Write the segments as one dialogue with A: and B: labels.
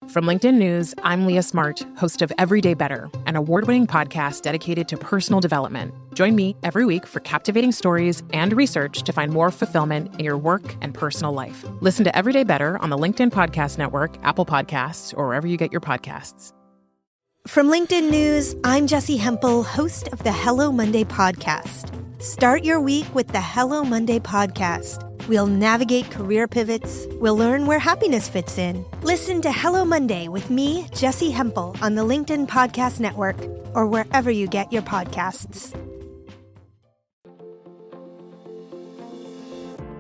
A: From LinkedIn News, I'm Leah Smart, host of Everyday Better, an award-winning podcast dedicated to personal development. Join me every week for captivating stories and research to find more fulfillment in your work and personal life. Listen to Everyday Better on the LinkedIn Podcast Network, Apple Podcasts, or wherever you get your podcasts.
B: From LinkedIn News, I'm Jessie Hempel, host of the Hello Monday podcast. Start your week with the Hello Monday podcast. We'll navigate career pivots. We'll learn where happiness fits in. Listen to Hello Monday with me, Jessie Hempel, on the LinkedIn Podcast Network or wherever you get your podcasts.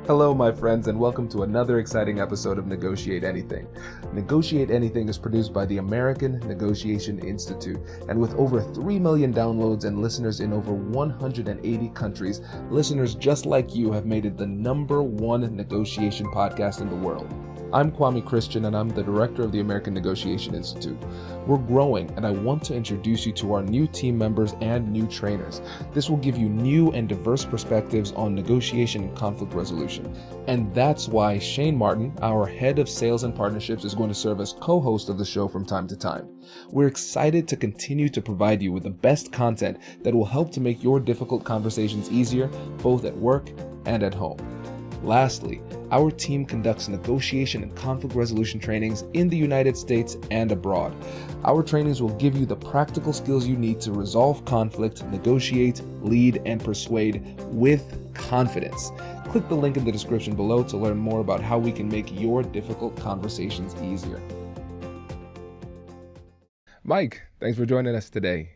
C: Hello, my friends, and welcome to another exciting episode of Negotiate Anything. Negotiate Anything is produced by the American Negotiation Institute, and with over 3 million downloads and listeners in over 180 countries, listeners just like you have made it the #1 negotiation podcast in the world. I'm Kwame Christian, and I'm the director of the American Negotiation Institute. We're growing, and I want to introduce you to our new team members and new trainers. This will give you new and diverse perspectives on negotiation and conflict resolution. And that's why Shane Martin, our head of sales and partnerships, is going to serve as co-host of the show from time to time. We're excited to continue to provide you with the best content that will help to make your difficult conversations easier, both at work and at home. Lastly, our team conducts negotiation and conflict resolution trainings in the United States and abroad. Our trainings will give you the practical skills you need to resolve conflict, negotiate, lead, and persuade with confidence. Click the link in the description below to learn more about how we can make your difficult conversations easier. Mike, thanks for joining us today.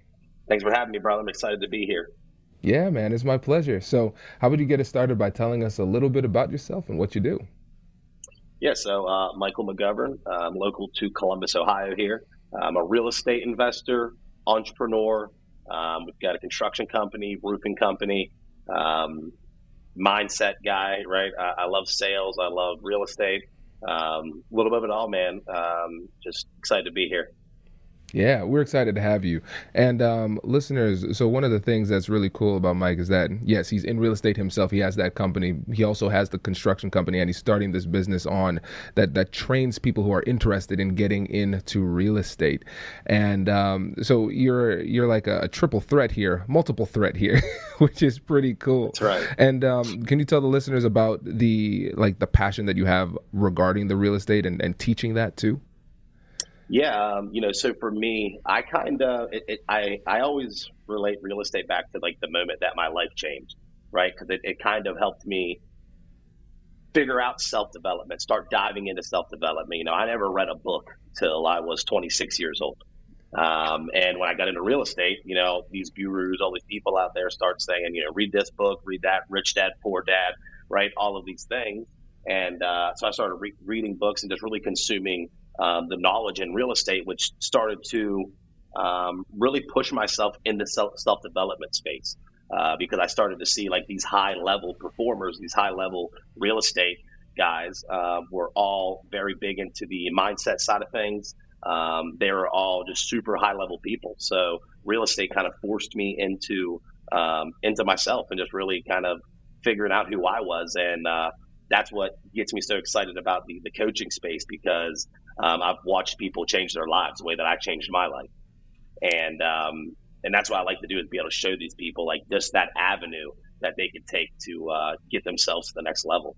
D: Thanks for having me, brother. I'm excited to be here.
C: Yeah, man, it's my pleasure. So how would you get us started by telling us a little bit about yourself and what you do?
D: Yeah, so Michael McGovern, I'm local to Columbus, Ohio here. I'm a real estate investor, entrepreneur. We've got a construction company, roofing company, mindset guy, right? I love sales. I love real estate. A little bit of it all, man. Just excited to be here.
C: Yeah, we're excited to have you. And listeners, so one of the things that's really cool about Mike is that, yes, he's in real estate himself. He has that company. He also has the construction company, and he's starting this business on that trains people who are interested in getting into real estate. And so you're like a triple threat here, multiple threat here, which is pretty cool.
D: That's right.
C: And can you tell the listeners about the passion that you have regarding the real estate and teaching that too?
D: Yeah, so for me, I always relate real estate back to like the moment that my life changed, right? Because it kind of helped me figure out self-development, start diving into self-development. I never read a book till I was 26 years old. And when I got into real estate, these gurus, all these people out there start saying, read this book, read that, Rich Dad, Poor Dad, right? All of these things. And so I started reading books and just really consuming the knowledge in real estate, which started to really push myself in the self-development space because I started to see like these high-level performers, these high-level real estate guys were all very big into the mindset side of things. They were all just super high-level people. So real estate kind of forced me into myself and just really kind of figuring out who I was. And that's what gets me so excited about the coaching space because I've watched people change their lives the way that I changed my life. And that's what I like to do is be able to show these people like just that avenue that they could take to get themselves to the next level.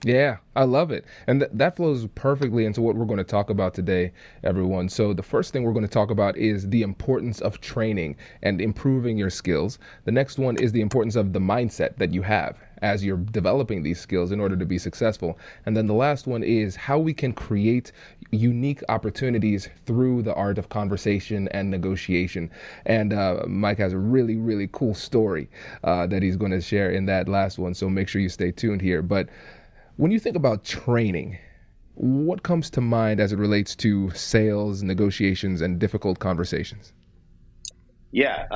C: Yeah, I love it. And that flows perfectly into what we're going to talk about today, everyone. So the first thing we're going to talk about is the importance of training and improving your skills. The next one is the importance of the mindset that you have as you're developing these skills in order to be successful. And then the last one is how we can create unique opportunities through the art of conversation and negotiation. And Mike has a really, really cool story that he's going to share in that last one. So make sure you stay tuned here. But when you think about training, what comes to mind as it relates to sales, negotiations, and difficult conversations?
D: Yeah,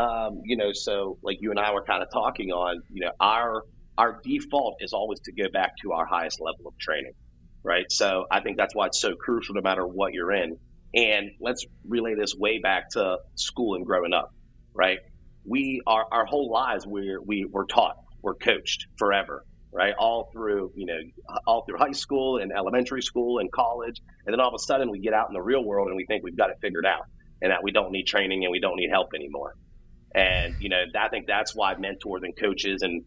D: so like you and I were kind of talking on, our default is always to go back to our highest level of training, right? So I think that's why it's so crucial no matter what you're in. And let's relay this way back to school and growing up, right? Our whole lives we're taught, we're coached forever. right? All through high school and elementary school and college. And then all of a sudden we get out in the real world and we think we've got it figured out and that we don't need training and we don't need help anymore. And, I think that's why mentors and coaches and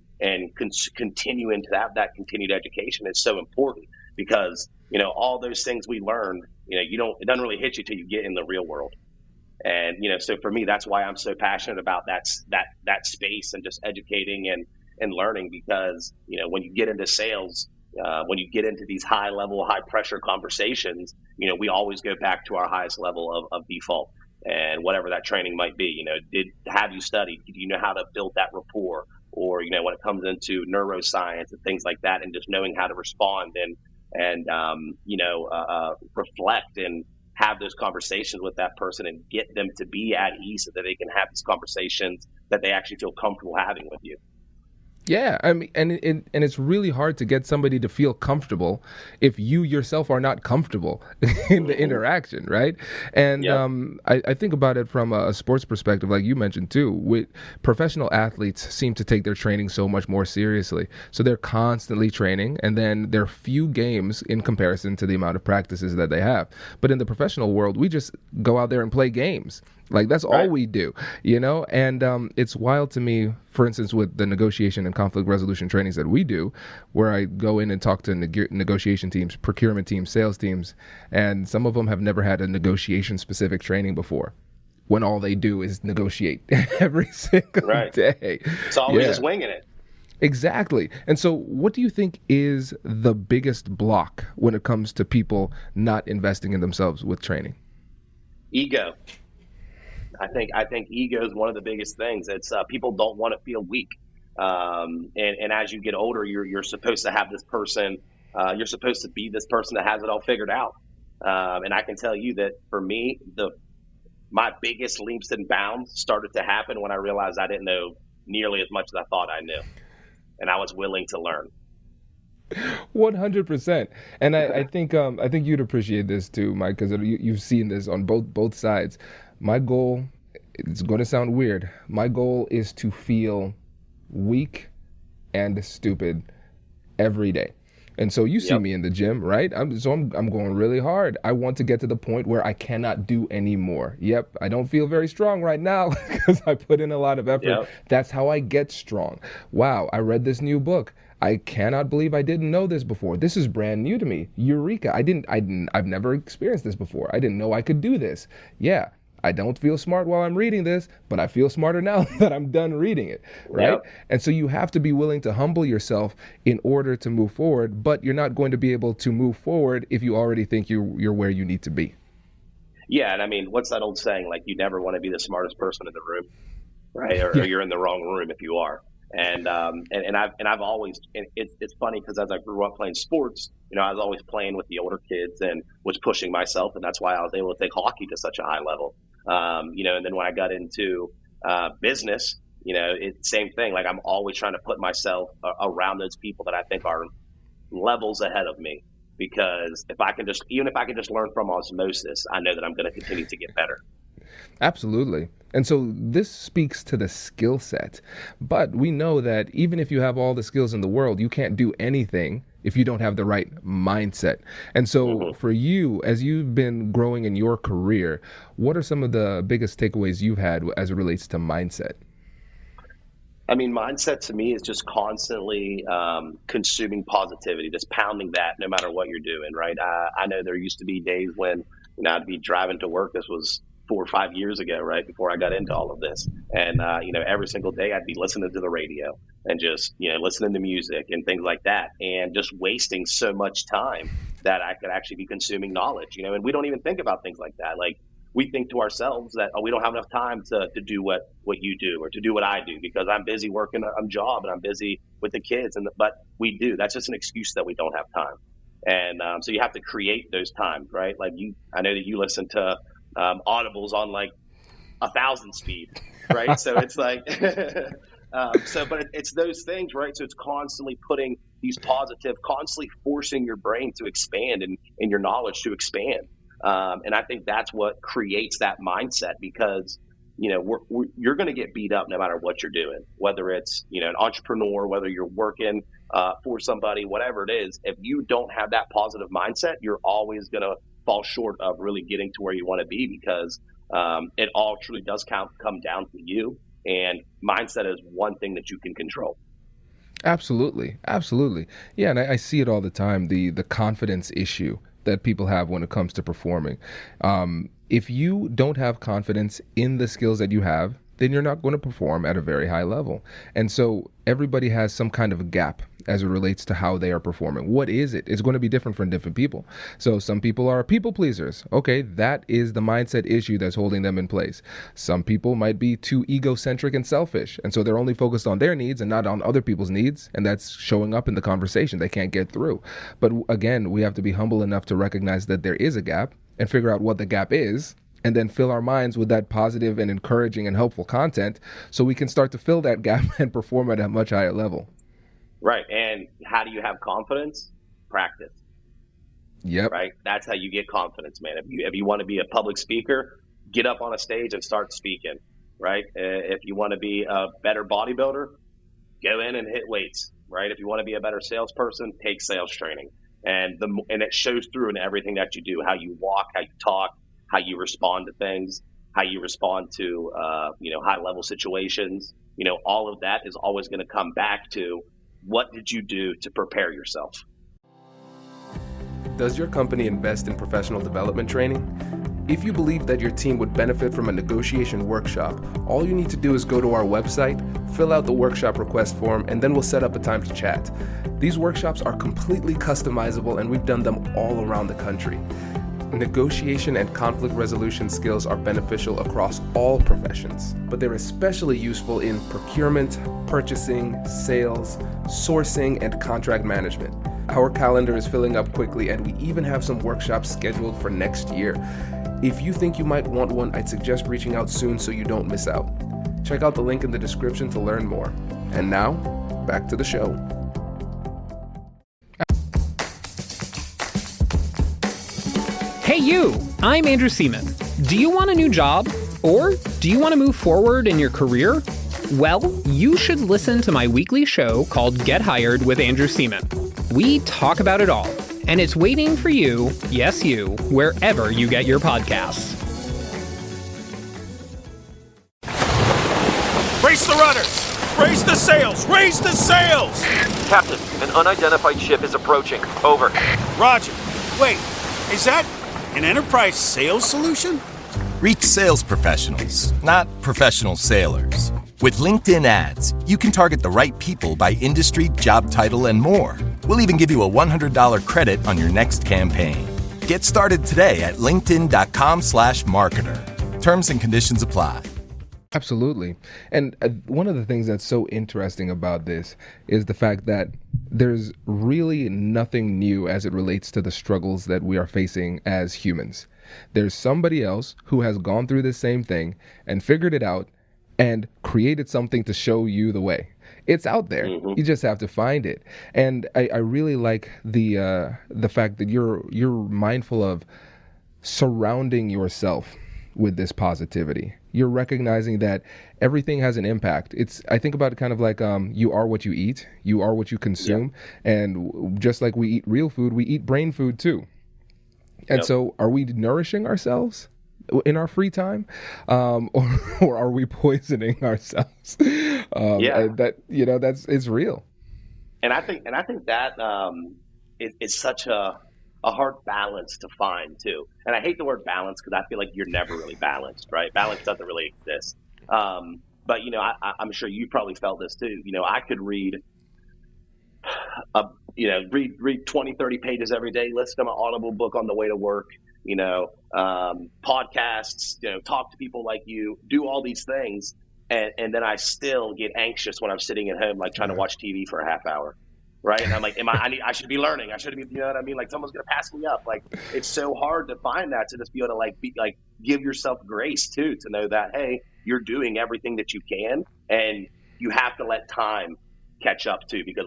D: continuing to have that continued education is so important, because, all those things we learned, it doesn't really hit you till you get in the real world. And, so for me, that's why I'm so passionate about that space and just educating and learning, because, when you get into sales, when you get into these high level, high pressure conversations, we always go back to our highest level of default. And whatever that training might be, have you studied? Do you know how to build that rapport? Or, when it comes into neuroscience and things like that, and just knowing how to respond and reflect and have those conversations with that person and get them to be at ease so that they can have these conversations that they actually feel comfortable having with you.
C: Yeah, I mean, and it's really hard to get somebody to feel comfortable if you yourself are not comfortable in the interaction, right? And
D: Yep.
C: I think about it from a sports perspective, like you mentioned too. With professional athletes seem to take their training so much more seriously, so they're constantly training, and then there are few games in comparison to the amount of practices that they have. But in the professional world, we just go out there and play games. Like, that's all
D: Right.
C: we do, and it's wild to me, for instance, with the negotiation and conflict resolution trainings that we do, where I go in and talk to negotiation teams, procurement teams, sales teams, and some of them have never had a negotiation specific training before, when all they do is negotiate every single
D: Right.
C: day.
D: It's always
C: Yeah.
D: just winging it.
C: Exactly. And so what do you think is the biggest block when it comes to people not investing in themselves with training?
D: Ego. I think ego is one of the biggest things. It's people don't want to feel weak, and as you get older, you're supposed to have this person. You're supposed to be this person that has it all figured out. And I can tell you that for me, my biggest leaps and bounds started to happen when I realized I didn't know nearly as much as I thought I knew, and I was willing to learn.
C: 100%. And I think you'd appreciate this too, Mike, because you've seen this on both sides. My goal, it's going to sound weird, my goal is to feel weak and stupid every day. And so you see
D: Yep.
C: me in the gym, right? I'm going really hard. I want to get to the point where I cannot do any more. Yep, I don't feel very strong right now because I put in a lot of effort.
D: Yep.
C: That's how I get strong. Wow, I read this new book. I cannot believe I didn't know this before. This is brand new to me. Eureka. I've never experienced this before. I didn't know I could do this. Yeah. I don't feel smart while I'm reading this, but I feel smarter now that I'm done reading it, right?
D: Yep.
C: And so you have to be willing to humble yourself in order to move forward, but you're not going to be able to move forward if you already think you're where you need to be.
D: Yeah, and I mean, what's that old saying? Like, you never want to be the smartest person in the room, right? Or you're in the wrong room if you are. And I've always, and it's funny because as I grew up playing sports, I was always playing with the older kids and was pushing myself, and that's why I was able to take hockey to such a high level. And then when I got into business, it's same thing. Like, I'm always trying to put myself around those people that I think are levels ahead of me, because if I can just learn from osmosis, I know that I'm going to continue to get better.
C: Absolutely. And so this speaks to the skill set. But we know that even if you have all the skills in the world, you can't do anything if you don't have the right mindset. And so for you, as you've been growing in your career, what are some of the biggest takeaways you've had as it relates to mindset?
D: I mean, mindset to me is just constantly consuming positivity, just pounding that no matter what you're doing, right? I know there used to be days when I'd be driving to work. This was 4 or 5 years ago, right before I got into all of this. And, every single day I'd be listening to the radio and just, listening to music and things like that, and just wasting so much time that I could actually be consuming knowledge, and we don't even think about things like that. Like, we think to ourselves that, we don't have enough time to do what you do or to do what I do because I'm busy working a job and I'm busy with the kids. But we do. That's just an excuse that we don't have time. And so you have to create those times, right? Like, I know that you listen to audibles on like 1,000 speed, right? So it's like, but it's those things, right? So it's constantly putting these constantly forcing your brain to expand and your knowledge to expand. And I think that's what creates that mindset, because, you're going to get beat up no matter what you're doing, whether it's, an entrepreneur, whether you're working, for somebody, whatever it is, if you don't have that positive mindset, you're always going to fall short of really getting to where you want to be, because it all truly does come down to you. And mindset is one thing that you can control.
C: Absolutely. Absolutely. Yeah. And I see it all the time, the confidence issue that people have when it comes to performing. If you don't have confidence in the skills that you have, then you're not going to perform at a very high level. And so everybody has some kind of a gap as it relates to how they are performing. What is it? It's going to be different from different people. So some people are people pleasers. Okay, that is the mindset issue that's holding them in place. Some people might be too egocentric and selfish, and so they're only focused on their needs and not on other people's needs, and that's showing up in the conversation. They can't get through. But again, we have to be humble enough to recognize that there is a gap and figure out what the gap is, and then fill our minds with that positive and encouraging and helpful content so we can start to fill that gap and perform at a much higher level.
D: Right. And how do you have confidence? Practice.
C: Yep.
D: Right. That's how you get confidence, man. If you want to be a public speaker, get up on a stage and start speaking. Right. If you want to be a better bodybuilder, go in and hit weights. Right. If you want to be a better salesperson, take sales training. And it shows through in everything that you do, how you walk, how you talk, how you respond to things, how you respond to, high level situations. All of that is always going to come back to, what did you do to prepare yourself?
C: Does your company invest in professional development training? If you believe that your team would benefit from a negotiation workshop, all you need to do is go to our website, fill out the workshop request form, and then we'll set up a time to chat. These workshops are completely customizable, and we've done them all around the country. Negotiation and conflict resolution skills are beneficial across all professions, but they're especially useful in procurement, purchasing, sales, sourcing, and contract management. Our calendar is filling up quickly, and we even have some workshops scheduled for next year. If you think you might want one, I'd suggest reaching out soon so you don't miss out. Check out the link in the description to learn more. And now, back to the show.
E: Hey you, I'm Andrew Seaman. Do you want a new job? Or do you want to move forward in your career? Well, you should listen to my weekly show called Get Hired with Andrew Seaman. We talk about it all, and it's waiting for you, yes you, wherever you get your podcasts.
F: Brace the rudders! Raise the sails! Raise the sails!
G: Captain, an unidentified ship is approaching. Over.
F: Roger. Wait, is that an enterprise sales solution?
H: Reach sales professionals, not professional sailors. With LinkedIn ads, you can target the right people by industry, job title, and more. We'll even give you a $100 credit on your next campaign. Get started today at linkedin.com/marketer. Terms and conditions apply.
C: Absolutely. And one of the things that's so interesting about this is the fact that there's really nothing new as it relates to the struggles that we are facing as humans. There's somebody else who has gone through the same thing and figured it out and created something to show you the way. It's out there. Mm-hmm. You just have to find it. And I really like the fact that you're mindful of surrounding yourself with this positivity. You're recognizing that everything has an impact. I think about it kind of like you are what you eat, you are what you consume. Yeah. And just like we eat real food, we eat brain food too. And so are we nourishing ourselves in our free time, or are we poisoning ourselves? It's real.
D: And I think that it's such a hard balance to find too. And I hate the word balance because I feel like you're never really balanced, right? Balance doesn't really exist. But I'm sure you probably felt this too. I could read 20, 30 pages every day, listen to my Audible book on the way to work, podcasts, talk to people like you, do all these things. And then I still get anxious when I'm sitting at home, like trying to watch TV for a half hour. Right. And I'm like, I should be learning. I should be, you know what I mean? Like someone's going to pass me up. Like it's so hard to find that, to just be able to give yourself grace too, to know that, hey, you're doing everything that you can, and you have to let time catch up too, because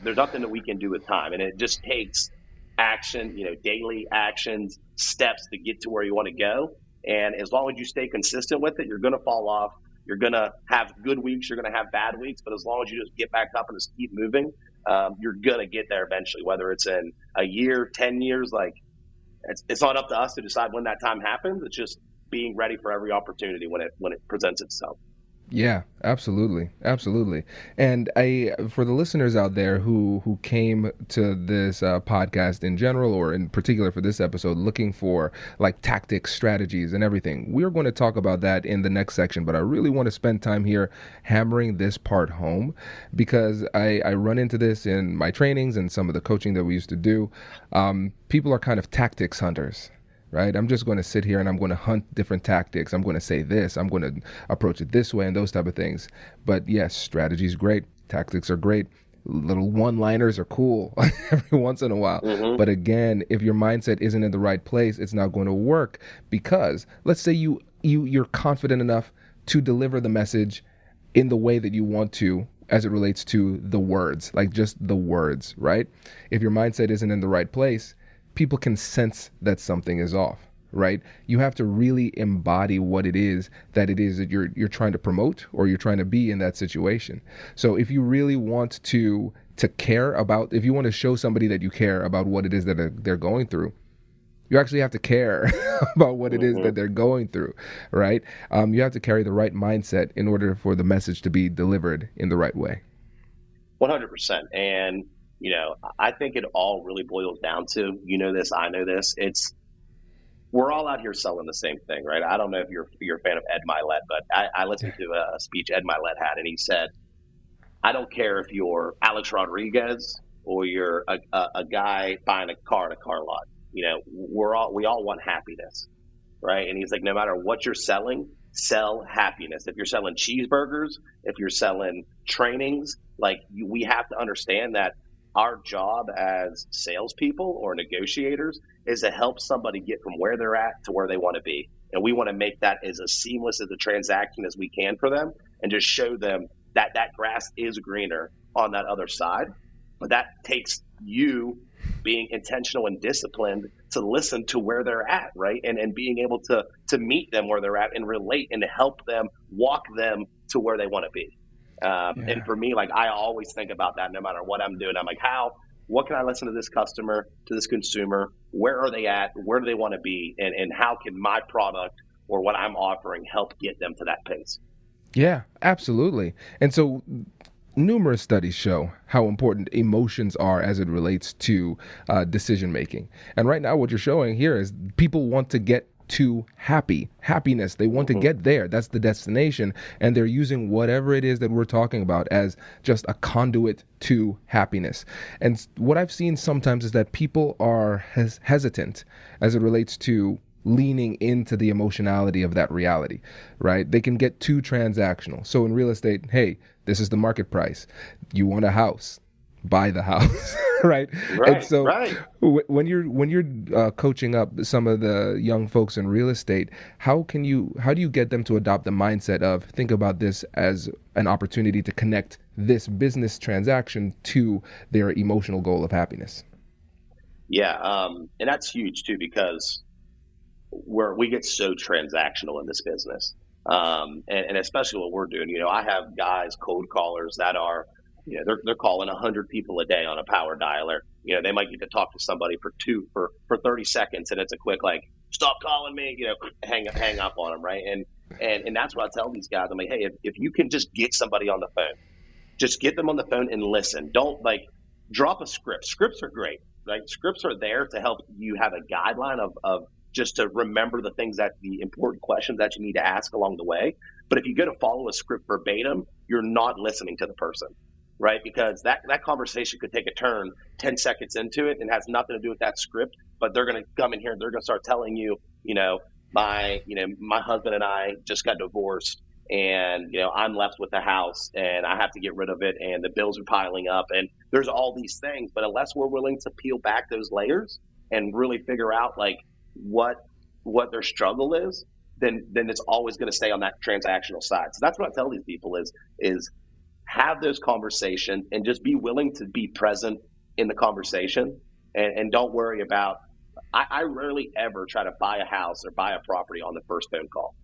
D: there's nothing that we can do with time. And it just takes action, daily actions, steps to get to where you want to go. And as long as you stay consistent with it, you're going to fall off. You're going to have good weeks. You're going to have bad weeks. But as long as you just get back up and just keep moving, you're going to get there eventually, whether it's in a year, 10 years. Like, it's not up to us to decide when that time happens. It's just being ready for every opportunity when it presents itself.
C: Yeah, absolutely. Absolutely. And for the listeners out there who came to this podcast in general, or in particular for this episode, looking for like tactics, strategies, and everything, we're going to talk about that in the next section. But I really want to spend time here hammering this part home, because I run into this in my trainings and some of the coaching that we used to do. People are kind of tactics hunters. Right? I'm just going to sit here and I'm going to hunt different tactics. I'm going to say this, I'm going to approach it this way, and those type of things. But yes, strategy is great. Tactics are great. Little one-liners are cool every once in a while. Mm-hmm. But again, if your mindset isn't in the right place, it's not going to work, because let's say you're confident enough to deliver the message in the way that you want to, as it relates to the words, like just the words, right? If your mindset isn't in the right place, people can sense that something is off, right? You have to really embody what it is that you're trying to promote, or you're trying to be in that situation. So if you really want to care about, if you want to show somebody that you care about what it is that they're going through, you actually have to care about what it is that they're going through, right? You have to carry the right mindset in order for the message to be delivered in the right way.
D: 100%. And I think it all really boils down to, this, I know this, we're all out here selling the same thing, right? I don't know if you're a fan of Ed Milet, but I listened to a speech Ed Milet had, and he said, I don't care if you're Alex Rodriguez or you're a guy buying a car in a car lot. We all want happiness, right? And he's like, no matter what you're selling, sell happiness. If you're selling cheeseburgers, if you're selling trainings, we have to understand that our job as salespeople or negotiators is to help somebody get from where they're at to where they want to be. And we want to make that as seamless as a transaction as we can for them, and just show them that that grass is greener on that other side. But that takes you being intentional and disciplined to listen to where they're at, right? And being able to meet them where they're at and relate and to help them, walk them to where they want to be. And for me, I always think about that no matter what I'm doing. I'm like, what can I listen to this customer, to this consumer? Where are they at? Where do they want to be? And how can my product or what I'm offering help get them to that pace?
C: Yeah, absolutely. And so numerous studies show how important emotions are as it relates to decision making. And right now, what you're showing here is people want to get to happiness. They want to get there. That's the destination. And they're using whatever it is that we're talking about as just a conduit to happiness. And what I've seen sometimes is that people are hesitant as it relates to leaning into the emotionality of that reality, right? They can get too transactional. So in real estate, hey, this is the market price. You want a house, buy the house. Right. And so when you're coaching up some of the young folks in real estate, how do you get them to adopt the mindset of, think about this as an opportunity to connect this business transaction to their emotional goal of happiness?
D: Yeah. And that's huge too, because we get so transactional in this business. And especially what we're doing, I have guys, cold callers that are, they're calling 100 people a day on a power dialer. They might get to talk to somebody for 30 seconds, and it's a quick, stop calling me, hang up on them. Right. And that's what I tell these guys. I'm like, hey, if you can just get somebody on the phone, just get them on the phone and listen. Don't drop a script. Scripts are great. Right. Scripts are there to help you have a guideline of just to remember the important questions that you need to ask along the way. But if you go to follow a script verbatim, you're not listening to the person. Right? Because that conversation could take a turn 10 seconds into it and has nothing to do with that script, but they're going to come in here and they're going to start telling you, my husband and I just got divorced, and, I'm left with the house and I have to get rid of it, and the bills are piling up, and there's all these things. But unless we're willing to peel back those layers and really figure out what their struggle is, then it's always going to stay on that transactional side. So that's what I tell these people is have those conversations and just be willing to be present in the conversation, and don't worry about, I rarely ever try to buy a house or buy a property on the first phone call,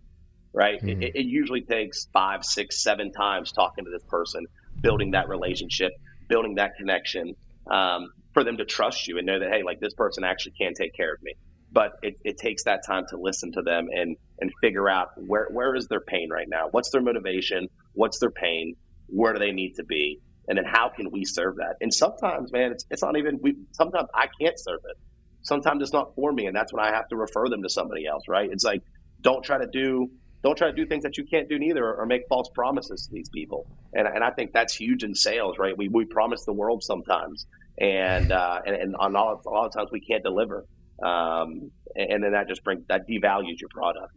D: right? Mm-hmm. It usually takes 5, 6, 7 times talking to this person, building that relationship, building that connection, for them to trust you and know that, hey, like this person actually can take care of me. But it takes that time to listen to them and figure out where is their pain right now? What's their motivation? What's their pain? Where do they need to be? And then how can we serve that? And sometimes, man, it's not even, sometimes I can't serve it. Sometimes it's not for me. And that's when I have to refer them to somebody else, right? It's like, don't try to do things that you can't do neither, or make false promises to these people. And I think that's huge in sales, right? We promise the world sometimes. And on a lot of times we can't deliver. And then that devalues your product.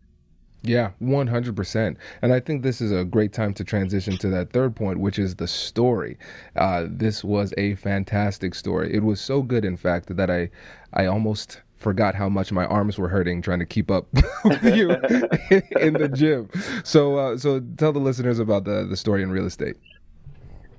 C: Yeah, 100%. And I think this is a great time to transition to that third point, which is the story. This was a fantastic story. It was so good, in fact, that I almost forgot how much my arms were hurting trying to keep up with you in the gym. So tell the listeners about the story in real estate.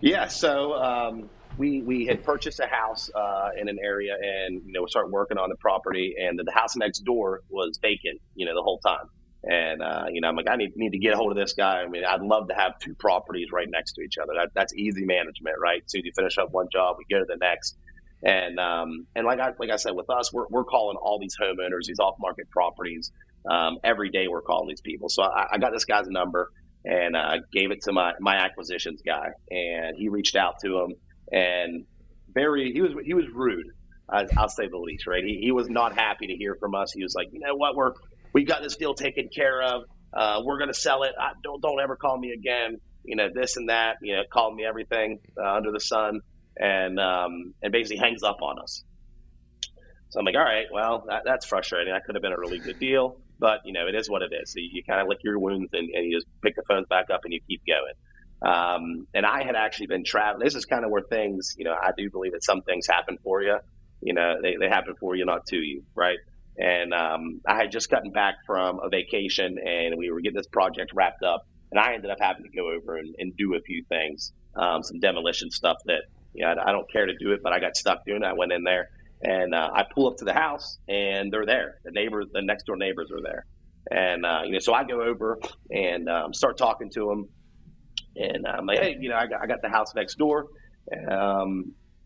D: Yeah, so we had purchased a house in an area, and we started working on the property, and the house next door was vacant, the whole time. And I'm like, I need to get a hold of this guy. I mean, I'd love to have two properties right next to each other. That's easy management, right? So you finish up one job, we go to the next. And like I said, with us, we're calling all these homeowners, these off-market properties. Every day we're calling these people. So I got this guy's number and gave it to my acquisitions guy, and he reached out to him, and he was rude, I'll say the least, right? He was not happy to hear from us. He was like, you know what, we got this deal taken care of. We're going to sell it. Don't ever call me again. This and that, called me everything under the sun, and basically hangs up on us. So I'm like, all right, well, that's frustrating. That could have been a really good deal, but it is what it is. So you kind of lick your wounds and you just pick the phones back up and you keep going. And I had actually been traveling. This is kind of where things, I do believe that some things happen for you. They happen for you, not to you, right? And I had just gotten back from a vacation, and we were getting this project wrapped up, and I ended up having to go over and do a few things, some demolition stuff that I don't care to do it, but I got stuck doing it. I went in there, and I pull up to the house, and they're there. The next door neighbors are there, and so I go over and start talking to them, and I'm like, hey, I got the house next door.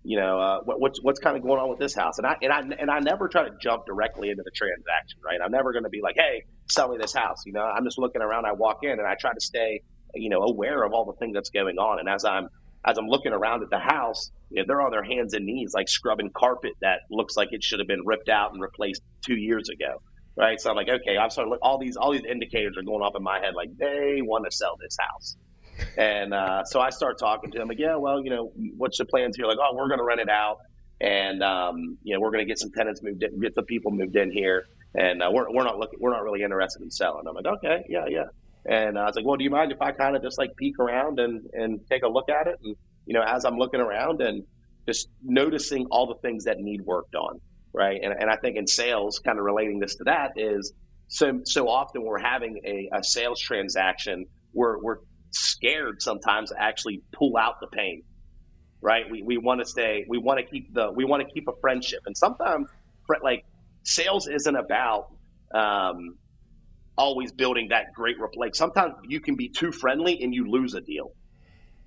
D: What's kind of going on with this house? And I never try to jump directly into the transaction, right? I'm never going to be like, hey, sell me this house. I'm just looking around. I walk in and I try to stay, aware of all the things that's going on. And as I'm looking around at the house, they're on their hands and knees, like scrubbing carpet that looks like it should have been ripped out and replaced 2 years ago, right? So I'm like, okay, I'm starting to look, all these indicators are going off in my head, like they want to sell this house. And so I start talking to him, like, yeah, well, what's the plans here? Like, oh, we're going to rent it out, and we're going to get some tenants moved in, get some people moved in here, and we're not really interested in selling. I'm like, okay, yeah. And I was like, well, do you mind if I kind of just like peek around and take a look at it? And as I'm looking around and just noticing all the things that need worked on, right? And I think in sales, kind of relating this to that is so often we're having a sales transaction where we're scared sometimes to actually pull out the pain, right? We want to keep a friendship, and sometimes like sales isn't about always building that great rapport. Like sometimes you can be too friendly and you lose a deal,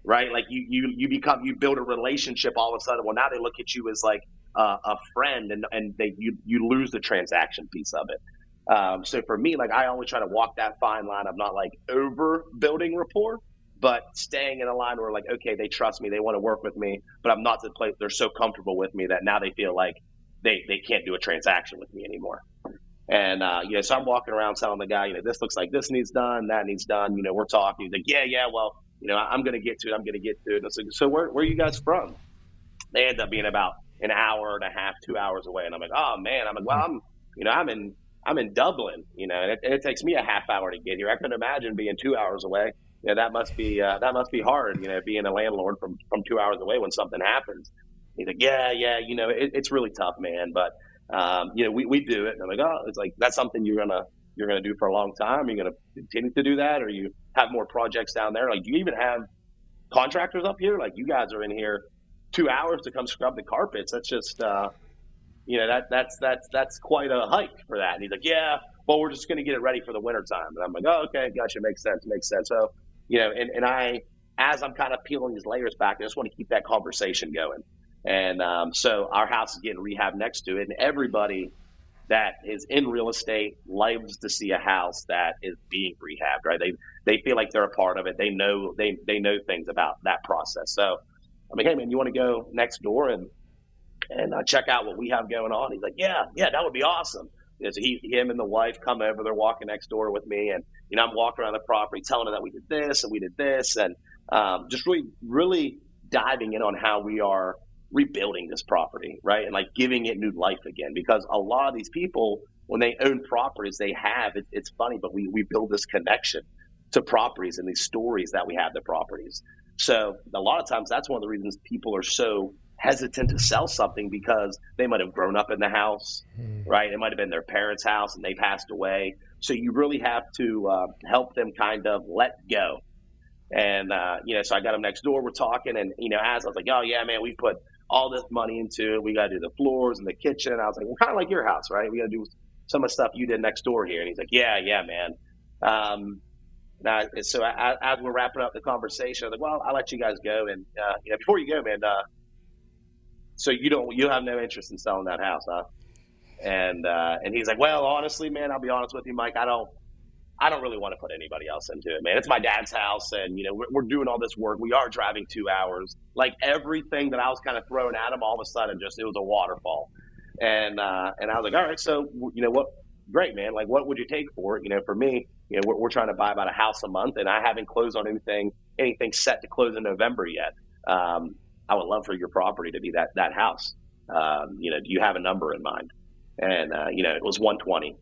D: right? Like you build a relationship, all of a sudden, well, now they look at you as like a friend, and you lose the transaction piece of it. So for me, like I always try to walk that fine line of not like over building rapport, but staying in a line where like, okay, they trust me, they want to work with me, but I'm not to the place they're so comfortable with me that now they feel like they can't do a transaction with me anymore. And so I'm walking around telling the guy, this looks like this needs done, that needs done. We're talking. He's like, yeah, well, I'm going to get to it. And I was like, so where are you guys from? They end up being about an hour and a half, 2 hours away, and I'm like, oh man, I'm like, well, I'm in Dublin, and it takes me a half hour to get here. I couldn't imagine being 2 hours away. That must be hard, being a landlord from 2 hours away when something happens. He's like, yeah, it's really tough, man. But we do it. And I'm like, oh, it's like that's something you're gonna do for a long time. You're gonna continue to do that, or you have more projects down there. Like, do you even have contractors up here? Like, you guys are in here 2 hours to come scrub the carpets. That's just that's quite a hike for that. And he's like, yeah, well, we're just going to get it ready for the winter time. And I'm like, oh, okay, gotcha. Makes sense. So, and as I'm kind of peeling these layers back, I just want to keep that conversation going. And so our house is getting rehab next to it, and everybody that is in real estate loves to see a house that is being rehabbed, right? They feel like they're a part of it. They know things about that process. So I'm like, hey man, you want to go next door and check out what we have going on? He's like, yeah, that would be awesome. You know, so him and the wife come over. They're walking next door with me, and I'm walking around the property, telling them that we did this and we did this, and just really diving in on how we are rebuilding this property, right? And like giving it new life again, because a lot of these people, when they own properties, it's funny, but we build this connection to properties and these stories that we have the properties. So a lot of times that's one of the reasons people are so hesitant to sell something, because they might have grown up in the house, right? It might have been their parents' house and they passed away. So you really have to help them kind of let go. And, so I got them next door, we're talking, and, as I was like, oh yeah, man, we put all this money into it. We got to do the floors and the kitchen. I was like, well, kind of like your house, right? We got to do some of the stuff you did next door here. And he's like, yeah, man. So as we're wrapping up the conversation, I was like, well, I'll let you guys go. And, before you go, man, so you have no interest in selling that house, huh? And he's like, well, honestly, man, I'll be honest with you, Mike, I don't really want to put anybody else into it, man. It's my dad's house, and we're doing all this work. We are driving 2 hours. Like everything that I was kind of throwing at him, all of a sudden, it was a waterfall. And I was like, all right, so what? Great, man. Like, what would you take for it? For me, we're trying to buy about a house a month, and I haven't closed on anything set to close in November yet. I would love for your property to be that house. Do you have a number in mind? And it was 120,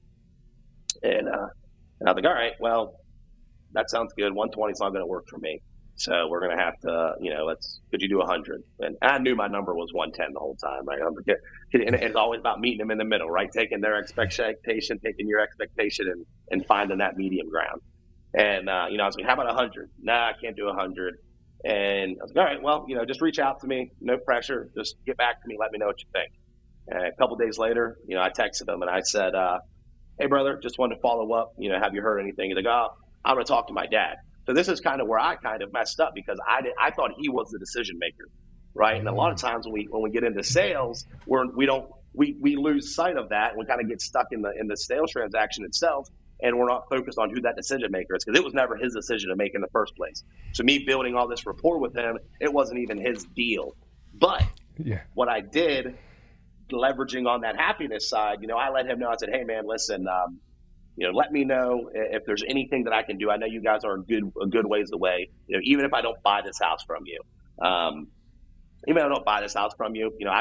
D: and I was like, all right, well, that sounds good. 120 is not going to work for me. So we're going to have to, could you do 100? And I knew my number was 110 the whole time. Right? And it's always about meeting them in the middle, right? Taking their expectation, taking your expectation, and finding that medium ground. And, I was like, how about 100? Nah, I can't do 100. And I was like, all right, well, just reach out to me. No pressure. Just get back to me. Let me know what you think. And a couple of days later, I texted him and I said, hey, brother, just wanted to follow up. Have you heard anything? He's like, oh, I'm going to talk to my dad. So this is kind of where I kind of messed up, because I thought he was the decision maker, right? And a lot of times when we get into sales, we lose sight of that. And we kind of get stuck in the sales transaction itself, and we're not focused on who that decision maker is, because it was never his decision to make in the first place. So me building all this rapport with him, it wasn't even his deal. But what I did, leveraging on that happiness side, I let him know. I said, hey man, listen, let me know if there's anything that I can do. I know you guys are a good ways away. Even if I don't buy this house from you, I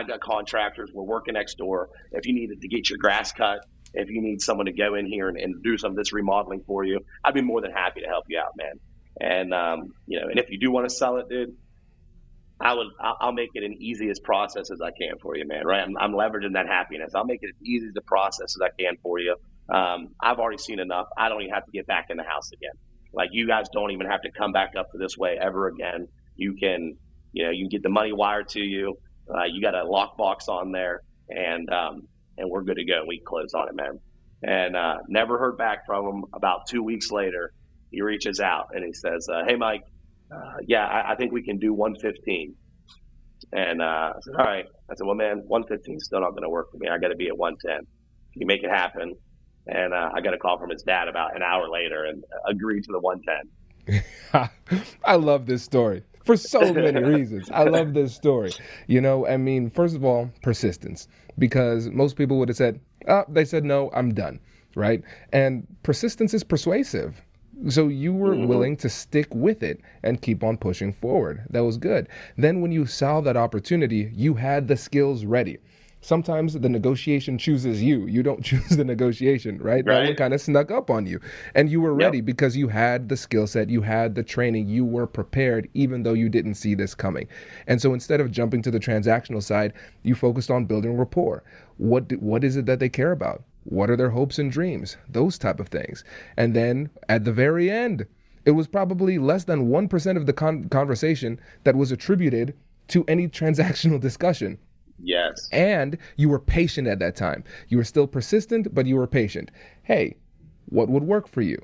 D: got contractors. We're working next door. If you needed to get your grass cut, if you need someone to go in here and do some of this remodeling for you, I'd be more than happy to help you out, man. And and if you do want to sell it, dude, I'll make it an easiest process as I can for you, man. Right? I'm leveraging that happiness. I'll make it as easy as the process as I can for you. I've already seen enough. I don't even have to get back in the house again. Like, you guys don't even have to come back up to this way ever again. You can, you get the money wired to you. You got a lockbox on there, and we're good to go. We close on it, man. And never heard back from him. About 2 weeks later, he reaches out and he says, hey, Mike, I think we can do 115. And I said, all right. I said, well, man, 115 is still not going to work for me. I got to be at 110. Can you make it happen? And I got a call from his dad about an hour later and agreed to the 110.
C: I love this story for so many reasons. I love this story. First of all, persistence, because most people would have said, they said, no, I'm done. Right. And persistence is persuasive. So you were willing to stick with it and keep on pushing forward. That was good. Then when you saw that opportunity, you had the skills ready. Sometimes the negotiation chooses you. You don't choose the negotiation, right? That one kind of snuck up on you. And you were ready because you had the skill set, you had the training, you were prepared, even though you didn't see this coming. And so instead of jumping to the transactional side, you focused on building rapport. What is it that they care about? What are their hopes and dreams? Those type of things. And then at the very end, it was probably less than 1% of the conversation that was attributed to any transactional discussion.
D: Yes.
C: And you were patient at that time. You were still persistent, but you were patient. Hey, what would work for you?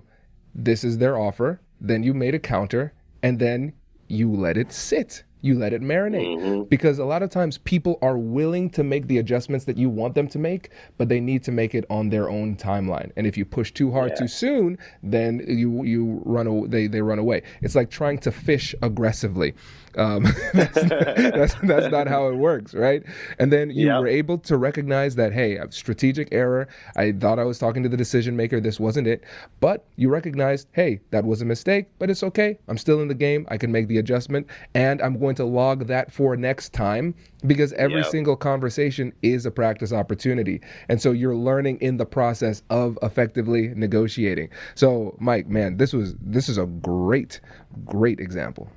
C: This is their offer. Then you made a counter, and then you let it sit. You let it marinate, because a lot of times people are willing to make the adjustments that you want them to make, but they need to make it on their own timeline. And if you push too hard too soon, then you run. They run away. It's like trying to fish aggressively. That's not how it works, right? And then you were able to recognize that, hey, strategic error. I thought I was talking to the decision maker. This wasn't it. But you recognized, hey, that was a mistake, but it's okay. I'm still in the game. I can make the adjustment, and I'm going to log that for next time, because every single conversation is a practice opportunity. And so you're learning in the process of effectively negotiating. So Mike, man, this is a great example.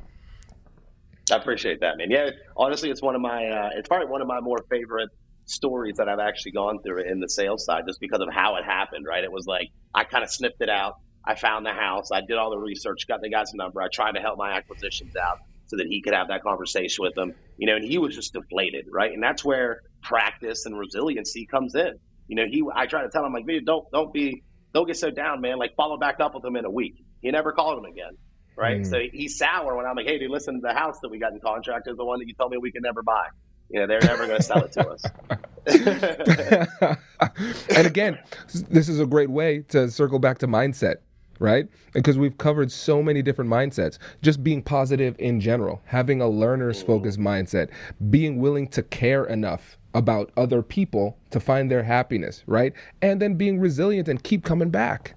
D: I appreciate that, man. Yeah, honestly, it's one of my it's probably one of my more favorite stories that I've actually gone through in the sales side, just because of how it happened, right? It was like I kind of sniffed it out. I found the house. I did all the research, got the guy's number. I tried to help my acquisitions out so that he could have that conversation with them, and he was just deflated, right? And that's where practice and resiliency comes in. I try to tell him, like, dude, don't get so down, man. Like, follow back up with him in a week. He never called him again. Right. So he's sour when I'm like, hey, dude, listen, the house that we got in contract is the one that you told me we could never buy. They're never going to sell it to us.
C: And again, this is a great way to circle back to mindset, right? Because we've covered so many different mindsets. Just being positive in general, having a learner's focused mindset, being willing to care enough about other people to find their happiness, right? And then being resilient and keep coming back.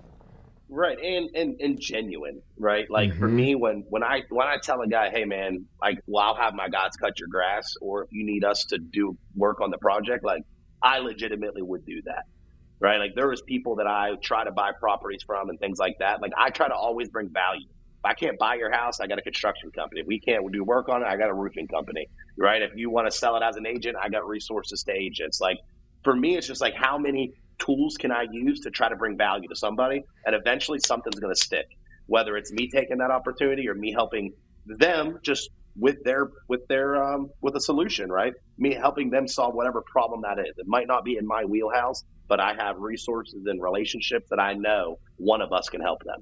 D: Right. And genuine, right? Like for me, when I tell a guy, hey man, like, well, I'll have my guys cut your grass, or if you need us to do work on the project, like, I legitimately would do that. Right. Like, there was people that I try to buy properties from and things like that. Like, I try to always bring value. If I can't buy your house, I got a construction company. If we can't do work on it, I got a roofing company. Right. If you want to sell it as an agent, I got resources to agents. Like, for me, it's just like, how many tools can I use to try to bring value to somebody, and eventually something's going to stick, whether it's me taking that opportunity or me helping them just with a solution, right? Me helping them solve whatever problem that is. It might not be in my wheelhouse, but I have resources and relationships that I know one of us can help them.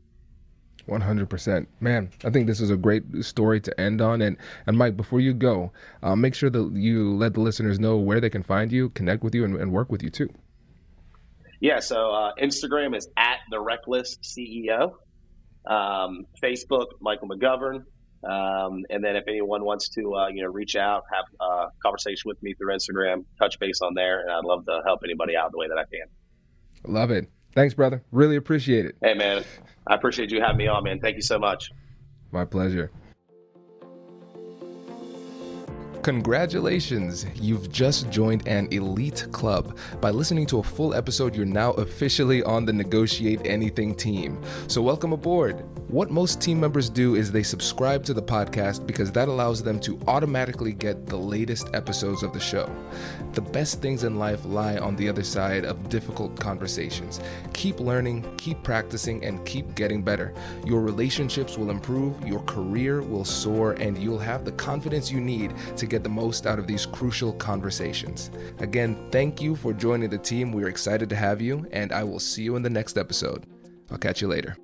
C: 100%. Man, I think this is a great story to end on. And Mike, before you go, make sure that you let the listeners know where they can find you, connect with you, and work with you too.
D: Yeah, so Instagram is @TheRecklessCEO. Facebook, Michael McGovern. And then if anyone wants to, reach out, have a conversation with me through Instagram, touch base on there, and I'd love to help anybody out the way that I can.
C: Love it. Thanks, brother. Really appreciate it.
D: Hey, man. I appreciate you having me on, man. Thank you so much.
C: My pleasure. Congratulations, you've just joined an elite club. By listening to a full episode, you're now officially on the Negotiate Anything team. So welcome aboard. What most team members do is they subscribe to the podcast because that allows them to automatically get the latest episodes of the show. The best things in life lie on the other side of difficult conversations. Keep learning, keep practicing, and keep getting better. Your relationships will improve, your career will soar, and you'll have the confidence you need to get the most out of these crucial conversations. Again, thank you for joining the team. We're excited to have you, and I will see you in the next episode. I'll catch you later.